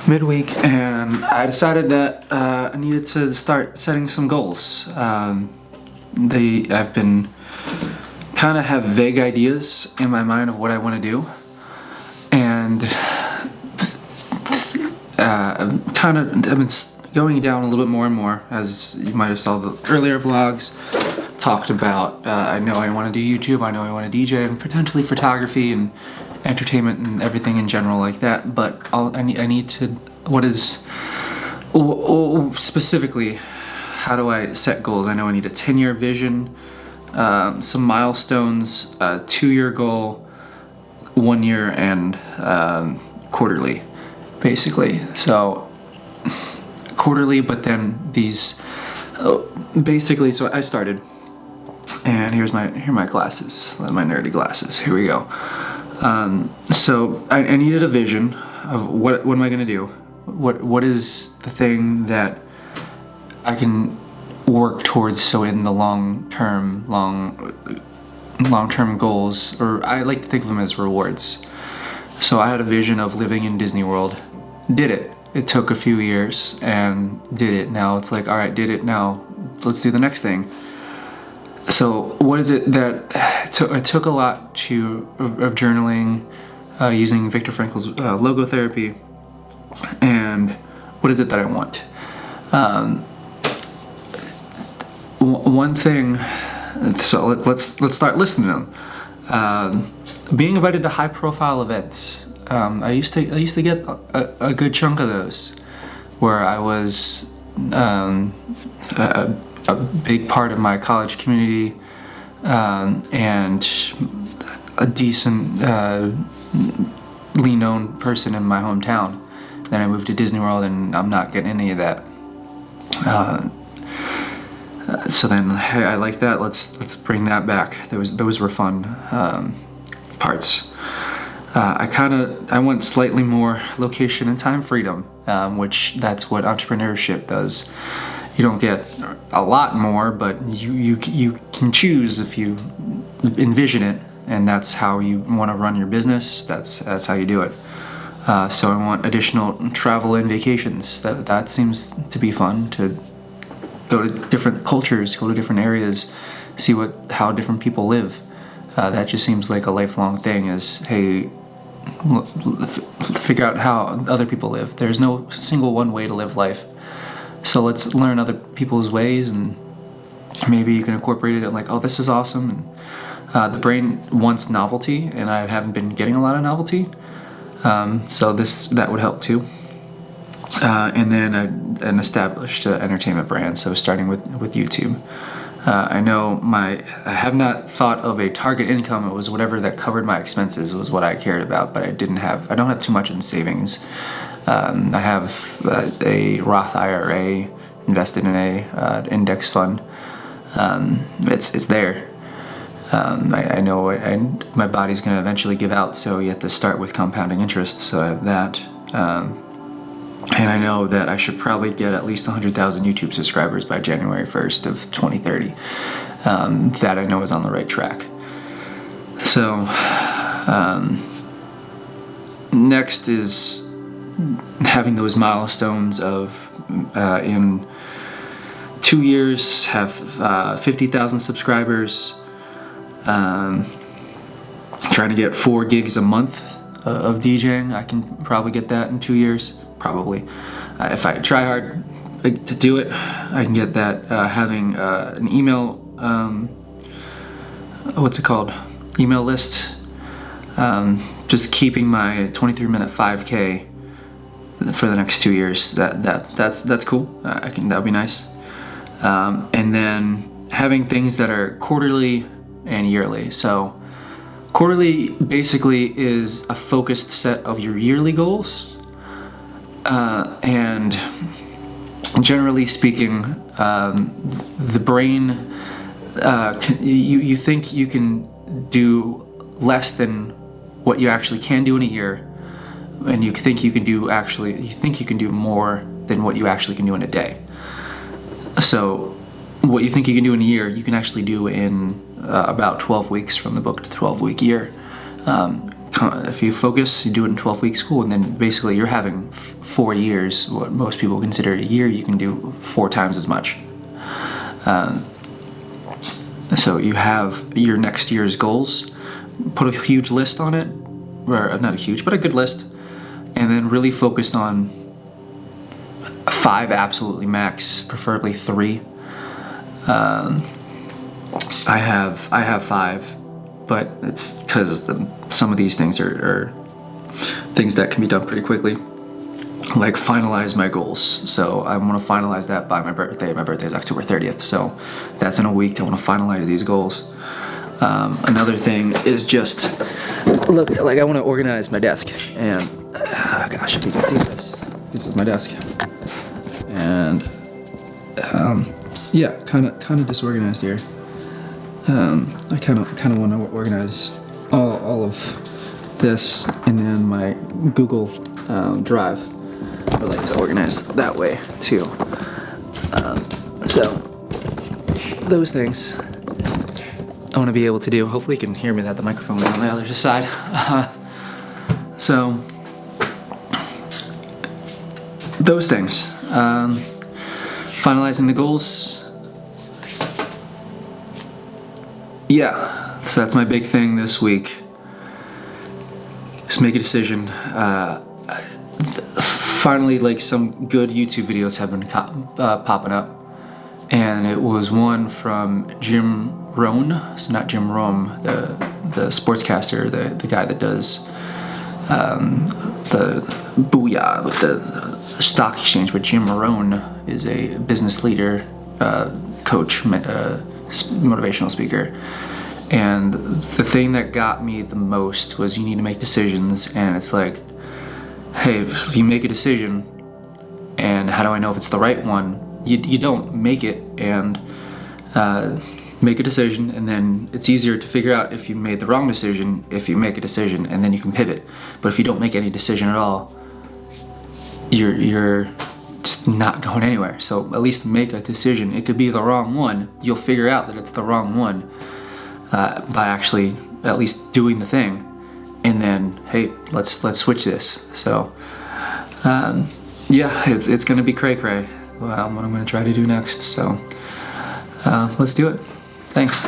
midweek, and I decided that I needed to start setting some goals. I've been kind of have vague ideas in my mind of what I want to do, and I've been going down a little bit more and more, as you might have saw the earlier vlogs. Talked about I know I want to do YouTube, I know I want to DJ, and potentially photography and entertainment and everything in general like that. But I need to, specifically, how do I set goals? I know I need a 10-year vision, some milestones, a 2-year goal, 1 year, and quarterly, basically. So quarterly, but then these basically. So I started, and here are my glasses, my nerdy glasses. Here we go. So I needed a vision of what am I gonna do? What is the thing that I can work towards? So in the long-term goals, or I like to think of them as rewards. So I had a vision of living in Disney World. Did it. It took a few years and did it. Now it's like, all right, did it. Now let's do the next thing. So what is it that it took a lot of journaling, using Viktor Frankl's logotherapy, and what is it that I want? One thing. So let's start listing them. Being invited to high-profile events. I used to get a good chunk of those, where I was a big part of my college community, and a decently known person in my hometown. Then I moved to Disney World, and I'm not getting any of that. So then, hey, I like that. Let's bring that back. Those were fun parts. I want slightly more location and time freedom, which that's what entrepreneurship does. You don't get a lot more, but you can choose if you envision it, and that's how you want to run your business. That's how you do it. So I want additional travel and vacations. That seems to be fun, to go to different cultures, go to different areas, see how different people live. That just seems like a lifelong thing. Is, hey, figure out how other people live. There's no single one way to live life. So let's learn other people's ways, and maybe you can incorporate it like, oh, this is awesome. And, the brain wants novelty, and I haven't been getting a lot of novelty. So that would help too. And then an established entertainment brand. So starting with YouTube. I know I have not thought of a target income. It was whatever that covered my expenses was what I cared about, but I don't have too much in savings. I have a Roth IRA invested in a index fund. It's there. I know my body's going to eventually give out, so you have to start with compounding interest. So I have that. And I know that I should probably get at least 100,000 YouTube subscribers by January 1st of 2030. That I know is on the right track. So next is having those milestones of in 2 years have 50,000 subscribers. Trying to get 4 gigs a month of DJing. I can probably get that in 2 years. Probably. If I try hard to do it, I can get that. Having an email, what's it called? Email list. Just keeping my 23-minute 5K for the next 2 years. That's cool. That'd be nice. And then having things that are quarterly and yearly. So quarterly basically is a focused set of your yearly goals. And generally speaking, the brain, you think you can do less than what you actually can do in a year, and you think you can do more than what you actually can do in a day. So what you think you can do in a year, you can actually do in about 12 weeks from the book to 12-week year. if you focus, you do it in 12-week school, and then basically you're having 4 years, what most people consider a year, you can do 4 times as much. So you have your next year's goals, put a huge list on it, or not a huge, but a good list, and then really focused on 5 absolutely max, preferably 3. I have 5, but it's because some of these things are things that can be done pretty quickly. Like finalize my goals. So I want to finalize that by my birthday. My birthday is October 30th, so that's in a week. I want to finalize these goals. Another thing is just look, like I want to organize my desk, and gosh, if you can see this is my desk, and yeah, kind of disorganized here. I kind of want to organize all of this, and then my Google Drive. I like to organize that way too. So those things I want to be able to do. Hopefully you can hear me that the microphone is on the other side. So those things. Finalizing the goals. Yeah, so that's my big thing this week. Just make a decision. Finally, like, some good YouTube videos have been popping up, and it was one from Jim Rohn, so not Jim Rome, the sportscaster, the guy that does the Booyah with the stock exchange. But Jim Rohn is a business leader, coach, motivational speaker. And the thing that got me the most was you need to make decisions, and it's like, hey, if you make a decision, and how do I know if it's the right one? You don't make it and make a decision, and then it's easier to figure out if you made the wrong decision if you make a decision, and then you can pivot. But if you don't make any decision at all, you're just not going anywhere. So at least make a decision. It could be the wrong one. You'll figure out that it's the wrong one by actually at least doing the thing. And then, hey, let's switch this. So, yeah, it's gonna be cray-cray. What I'm gonna try to do next. So, let's do it. Thanks.